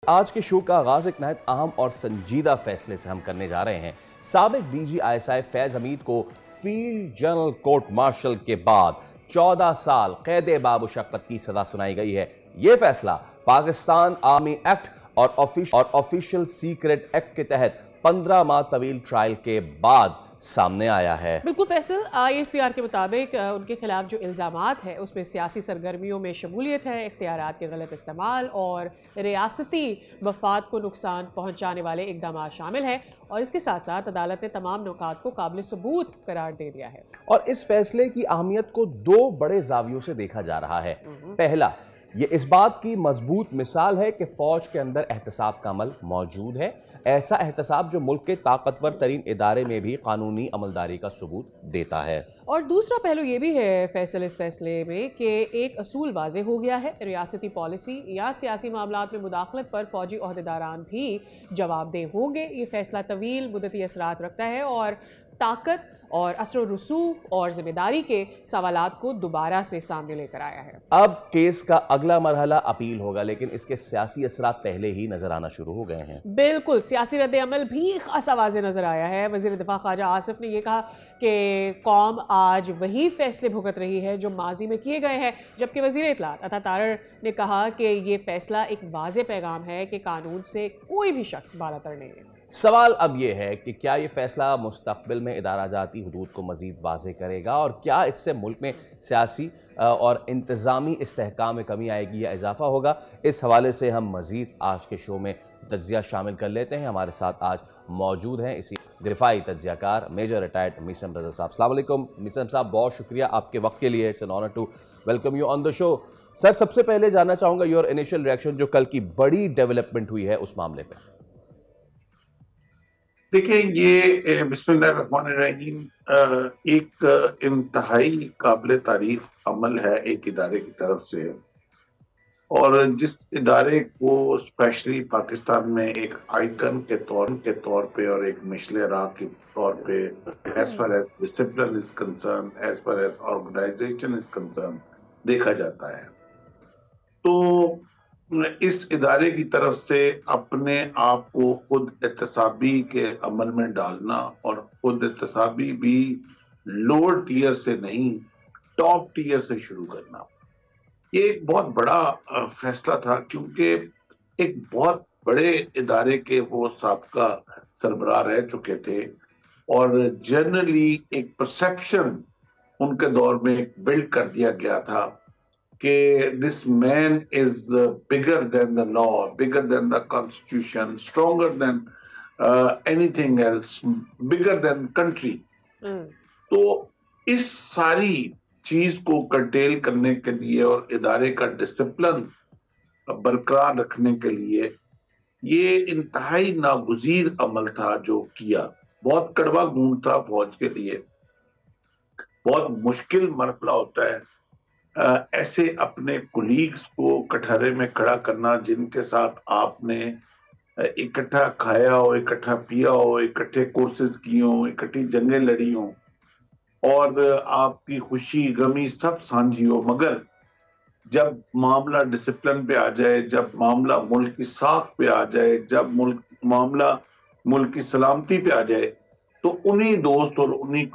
آج کے شو کا آغاز ایک نہایت اہم اور سنجیدہ فیصلے سے ہم کرنے جا رہے ہیں۔ سابق ڈی جی آئی ایس آئی فیض حمید کو field general court marshal K بعد 14 سال قید بامشقت کی سزا سنائی گئی ہے۔ یہ فیصلہ پاکستان آرمی ایکٹ اور آفیشل سیکرٹ ایکٹ کے تحت 15 ماہ طویل ٹرائل کے بعد سامنے آیا ہے۔ بالکل Faisal, I S P R کے مطابق ان کے خلاف جو الزامات ہیں اس میں سیاسی سرگرمیوں میں شمولیت ہے، اختیارات کے غلط استعمال اور ریاستی مفاد کو نقصان پہنچانے والے اقدامات شامل ہیں، اور اس کے ساتھ ساتھ عدالت نے تمام نکات کو قابل ثبوت قرار دے دیا ہے۔ اور اس فیصلے کی اہمیت کو دو بڑے زاویوں سے دیکھا جا رہا ہے۔ پہلا، یہ اس بات کی مضبوط مثال ہے کہ فوج کے اندر احتساب کا عمل موجود ہے، ایسا احتساب جو ملک کے طاقتور ترین ادارے میں بھی قانونی عملداری کا ثبوت دیتا ہے۔ اور دوسرا پہلو یہ بھی ہے فیصل اس فیصلے میں کہ ایک اصول واضح ہو گیا ہے، ریاستی پالیسی یا سیاسی معاملات میں مداخلت پر فوجی عہدیداران بھی جواب دہ ہوں گے۔ یہ فیصلہ طویل مدتی اثرات رکھتا ہے اور طاقت اور اثر و رسوخ اور ذمہ داری کے سوالات کو دوبارہ سے سامنے لے کر آیا ہے۔ اب کیس کا اگلا مرحلہ اپیل ہوگا، لیکن اس کے سیاسی اثرات پہلے ہی نظر آنا شروع ہو گئے ہیں۔ بالکل، سیاسی رد عمل بھی خاصا واضح نظر آیا ہے۔ وزیر دفاع خواجہ آصف نے یہ کہا کہ قوم آج وہی فیصلے بھگت رہی ہے جو ماضی میں کیے گئے ہیں، جبکہ وزیر اطلاعات عطا تارڑ نے کہا کہ یہ فیصلہ ایک واضح پیغام ہے کہ قانون سے کوئی بھی شخص بالاتر نہیں ہے۔ سوال اب یہ ہے کہ کیا یہ فیصلہ مستقبل میں ادارہ جاتی حدود کو مزید واضح کرے گا، اور کیا اس سے ملک میں سیاسی اور انتظامی استحکام میں کمی آئے گی یا اضافہ ہوگا؟ اس حوالے سے ہم مزید آج کے شو میں تجزیہ شامل کر لیتے ہیں۔ ہمارے ساتھ آج موجود ہیں اسی دفاعی تجزیہ کار میجر ریٹائرڈ میثم رضا صاحب۔ السلام علیکم میثم صاحب، بہت شکریہ آپ کے وقت کے لیے۔ It's an honour to welcome you on the show. Sir, سب سے پہلے جاننا چاہوں گا یور انیشل ریئیکشن جو کل کی بڑی ڈیولپمنٹ ہوئی ہے اس معاملے پہ۔ دیکھیں، یہ بسم اللہ الرحمن الرحیم ایک انتہائی قابل تعریف عمل ہے ایک ادارے کی طرف سے، اور جس ادارے کو اسپیشلی پاکستان میں ایک آئیکن کے طور پہ اور ایک مشل راہ کے طور پہ as far as discipline is concern, as far as organisation is concern دیکھا جاتا ہے، تو اس ادارے کی طرف سے اپنے آپ کو خود احتسابی کے عمل میں ڈالنا، اور خود احتسابی بھی لوور ٹیئر سے نہیں ٹاپ ٹیئر سے شروع کرنا، یہ ایک بہت بڑا فیصلہ تھا، کیونکہ ایک بہت بڑے ادارے کے وہ سابقہ سربراہ رہ چکے تھے، اور جنرلی ایک پرسیپشن ان کے دور میں بلڈ کر دیا گیا تھا کہ this man is bigger than the law, bigger than the constitution, stronger than anything else, bigger than country. تو اس ساری چیز کو کنٹیل کرنے کے لیے اور ادارے کا ڈسپلن برقرار رکھنے کے لیے یہ انتہائی ناگزیر عمل تھا جو کیا۔ بہت کڑوا گھونٹ تھا فوج کے لیے، بہت مشکل مرحلہ ہوتا ہے ایسے اپنے کولیگز کو کٹہرے میں کھڑا کرنا جن کے ساتھ آپ نے اکٹھا کھایا ہو، اکٹھا پیا ہو، اکٹھے کورسز کی ہوں، اکٹھی جنگیں لڑی ہوں، اور آپ کی خوشی غمی سب سانجھی ہو، مگر جب معاملہ ڈسپلن پہ آ جائے، جب معاملہ ملک کی ساکھ پہ آ جائے، جب معاملہ ملک کی سلامتی پہ آ جائے، تو انہی دوست اور انہی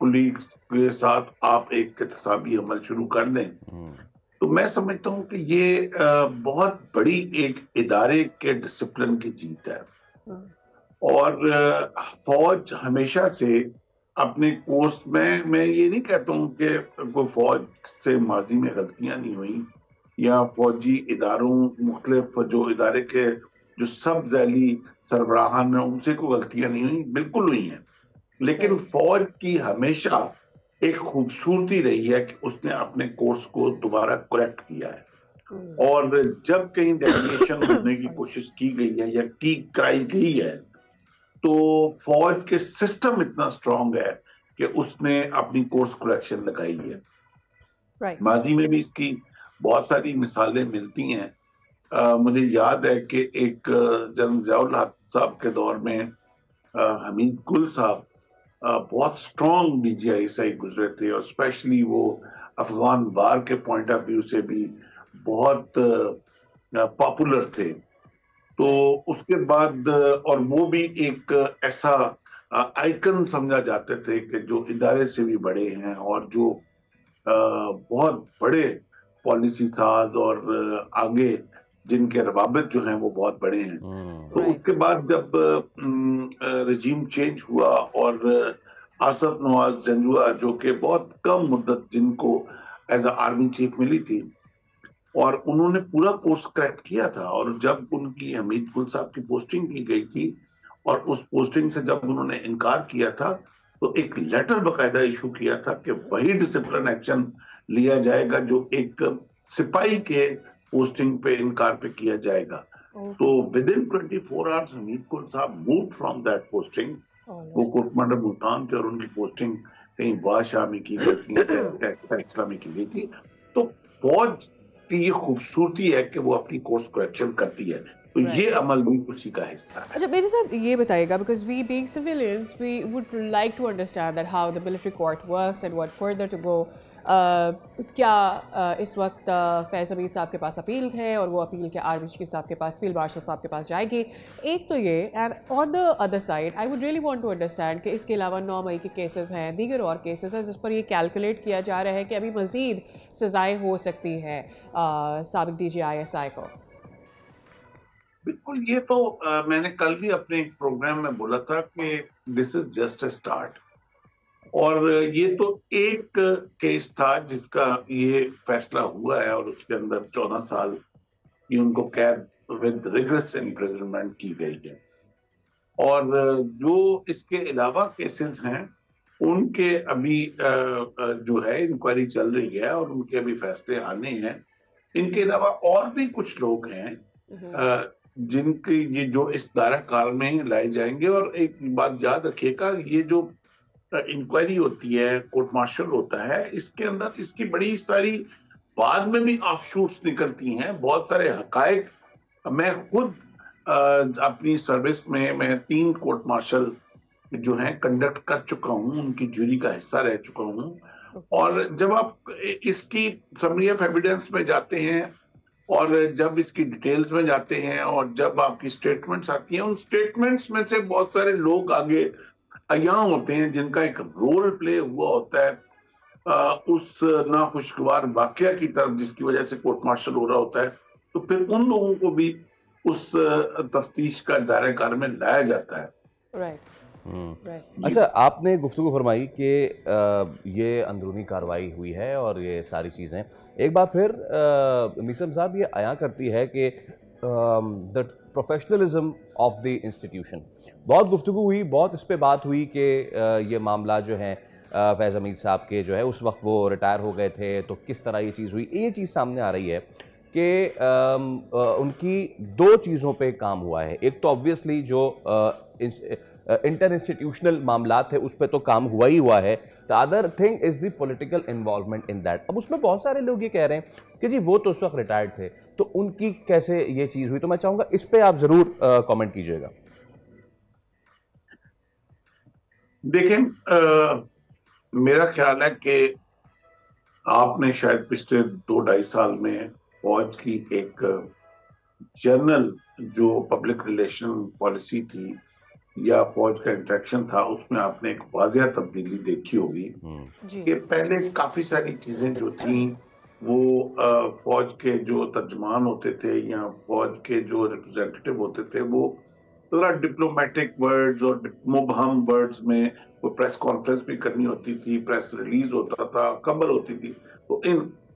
کولیگز کے ساتھ آپ ایک احتسابی عمل شروع کر دیں۔ تو میں سمجھتا ہوں کہ یہ بہت بڑی ایک ادارے کے ڈسپلن کی جیت ہے، اور فوج ہمیشہ سے اپنے کورس میں یہ نہیں کہتا ہوں کہ کوئی فوج سے ماضی میں غلطیاں نہیں ہوئیں، یا فوجی اداروں مختلف جو ادارے کے جو سب ذیلی سربراہان ہیں ان سے کوئی غلطیاں نہیں ہوئیں، بالکل ہوئی ہیں، لیکن فوج کی ہمیشہ ایک خوبصورتی رہی ہے کہ اس نے اپنے کورس کو دوبارہ کریکٹ کیا ہے، اور جب کہیں ڈیویشن ہونے کی کوشش کی گئی ہے یا کرائی گئی ہے تو فوج کے سسٹم اتنا اسٹرانگ ہے کہ اس نے اپنی کورس کریکشن لگائی ہے۔ ماضی میں بھی اس کی بہت ساری مثالیں ملتی ہیں۔ مجھے یاد ہے کہ ایک جنرل ضیاء الحق صاحب کے دور میں حمید گل صاحب بہت strong D G I S I گزرے تھے، اور اسپیشلی وہ افغان وار کے پوائنٹ آف ویو سے بھی بہت پاپولر تھے، تو اس کے بعد اور وہ بھی ایک ایسا آئیکن سمجھا جاتے تھے کہ جو ادارے سے بھی بڑے ہیں اور جو بہت بڑے پالیسی ساز اور آگے جن کے روابط جو ہیں وہ بہت بڑے ہیں. تو اس کے بعد جب رجیم چینج ہوا اور آصف نواز جنجوعہ جو کہ بہت کم مدت جن کو ایز اے آرمی چیف ملی تھی اور انہوں نے پورا کورس کریکٹ کیا تھا، اور جب ان کی حمید گل صاحب کی پوسٹنگ کی گئی تھی اور اس پوسٹنگ سے جب انہوں نے انکار کیا تھا تو ایک لیٹر باقاعدہ ایشو کیا تھا کہ وہی ڈسپلن ایکشن لیا جائے گا جو ایک سپاہی کے پوسٹنگ پہ انکار پہ کیا جائے گا. تو ود ان 24 hours حمید گل صاحب مووڈ فرام دیٹ پوسٹنگ. وہ کوٹ کمانڈر ملتان تھے اور ان کی پوسٹنگ کہیں بادشاہ میں کی گئی تھی میں کی گئی تھی. تو فوج کی یہ خوبصورتی ہے کہ وہ اپنی کورس کریکشن کرتی ہے. تو یہ عمل بھی اسی کا حصہ ہے. اچھا میرے صاحب یہ بتائیے گا because we being civilians we would like to understand that how the military court works and what further to go. کیا اس وقت فیض حمید صاحب کے پاس اپیل ہے اور وہ اپیل کے آرمی چیف صاحب کے پاس فیلڈ مارشل صاحب کے پاس جائے گی؟ ایک تو یہ، and on the other side I would really want to understand کہ اس کے علاوہ 9 مئی کے کیسز ہیں، دیگر اور کیسز ہیں جس پر یہ کیلکولیٹ کیا جا رہا ہے کہ ابھی مزید سزائیں ہو سکتی ہیں سابق ڈی جی آئی ایس آئی کو. بالکل، یہ تو میں نے کل بھی اپنے ایک پروگرام میں بولا تھا کہ دس از جسٹ اے اسٹارٹ. اور یہ تو ایک کیس تھا جس کا یہ فیصلہ ہوا ہے اور اس کے اندر 14 سال کی ان کو قید ود ریگریس امپریزنمنٹ کی گئی ہے. اور جو اس کے علاوہ کیسز ہیں ان کے ابھی جو ہے انکوائری چل رہی ہے اور ان کے ابھی فیصلے آنے ہیں. ان کے علاوہ اور بھی کچھ لوگ ہیں جن کی یہ جو اس دائرہ کار میں لائے جائیں گے. اور ایک بات یاد رکھیے گا، یہ جو انکوائری ہوتی ہے، کورٹ مارشل ہوتا ہے، اس کے اندر اس کی بڑی ساری بعد میں بھی آف شوٹس نکلتی ہیں، بہت سارے حقائق. میں خود اپنی سروس میں 3 کورٹ مارشل جو ہیں کنڈکٹ کر چکا ہوں، ان کی جوری کا حصہ رہ چکا ہوں. اور جب آپ اس کی سمری آف ایویڈنس میں جاتے ہیں اور جب اس کی ڈیٹیلز میں جاتے ہیں اور جب آپ کی سٹیٹمنٹس آتی ہیں، ان سٹیٹمنٹس میں سے بہت سارے لوگ آگے عیاں ہوتے ہیں جن کا ایک رول پلے ہوا ہوتا ہے اس ناخوشگوار واقعہ کی طرف جس کی وجہ سے کورٹ مارشل ہو رہا ہوتا ہے. تو پھر ان لوگوں کو بھی اس تفتیش کا دائرہ کار میں لایا جاتا ہے. اچھا، آپ نے گفتگو فرمائی کہ یہ اندرونی کارروائی ہوئی ہے اور یہ ساری چیزیں. ایک بار پھر میثم صاحب یہ عیاں کرتی ہے کہ the professionalism of the institution. بہت گفتگو ہوئی، بہت اس پہ بات ہوئی کہ یہ معاملات جو ہیں فیض حمید صاحب کے جو ہے اس وقت وہ ریٹائر ہو گئے تھے تو کس طرح یہ چیز ہوئی. یہ چیز سامنے آ رہی ہے کہ ان کی 2 چیزوں پہ کام ہوا ہے. ایک تو آبویسلی جو انٹر انسٹیٹیوشنل معاملات تھے اس پہ تو کام ہوا ہی ہوا ہے. the other thing is the political involvement in that. اب اس میں بہت سارے لوگ یہ کہہ رہے ہیں کہ جی وہ تو اس وقت ریٹائرڈ تھے تو ان کی کیسے یہ چیز ہوئی. تو میں چاہوں گا اس پہ آپ ضرور کامنٹ کیجئے گا. دیکھیں، میرا خیال ہے کہ آپ نے شاید پچھلے 2-2.5 سال میں فوج کی ایک جنرل جو پبلک ریلیشن پالیسی تھی یا فوج کا انٹریکشن تھا اس میں آپ نے ایک واضح تبدیلی دیکھی ہوگی کہ پہلے کافی ساری چیزیں جو تھیں وہ فوج کے جو ترجمان ہوتے تھے یا فوج کے جو ریپرزینٹیٹیو ہوتے تھے وہ ذرا ڈپلومیٹک ورڈز اور مبہم ورڈز میں وہ پریس کانفرنس بھی کرنی ہوتی تھی، پریس ریلیز ہوتا تھا، خبر ہوتی تھی. تو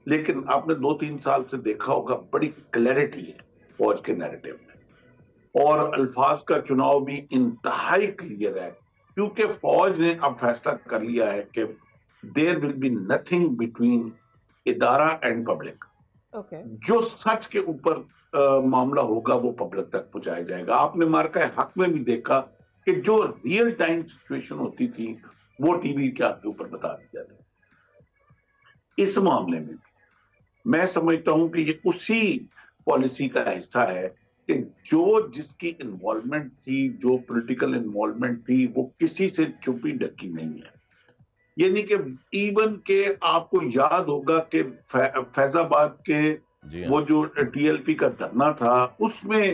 لیکن آپ نے 2-3 سال سے دیکھا ہوگا بڑی کلیئرٹی ہے فوج کے نیریٹو میں اور الفاظ کا چناؤ بھی انتہائی کلیئر ہے کیونکہ فوج نے اب فیصلہ کر لیا ہے کہ دیر ول بی نتھنگ بٹوین ادارہ اینڈ پبلک. جو سچ کے اوپر معاملہ ہوگا وہ پبلک تک پہنچایا جائے گا. آپ نے مارکہ حق میں بھی دیکھا کہ جو ریئل ٹائم سچویشن ہوتی تھی وہ ٹی وی کے آپ کے اوپر بتا دی جاتی. اس معاملے میں میں سمجھتا ہوں کہ یہ اسی پالیسی کا حصہ ہے کہ جس کی انوالومنٹ تھی، جو پولیٹیکل انوالومنٹ تھی وہ کسی سے چھپی ڈکی نہیں ہے. یعنی کہ ایون کہ آپ کو یاد ہوگا کہ فیض آباد کے وہ جو ٹی ایل پی کا دھرنا تھا اس میں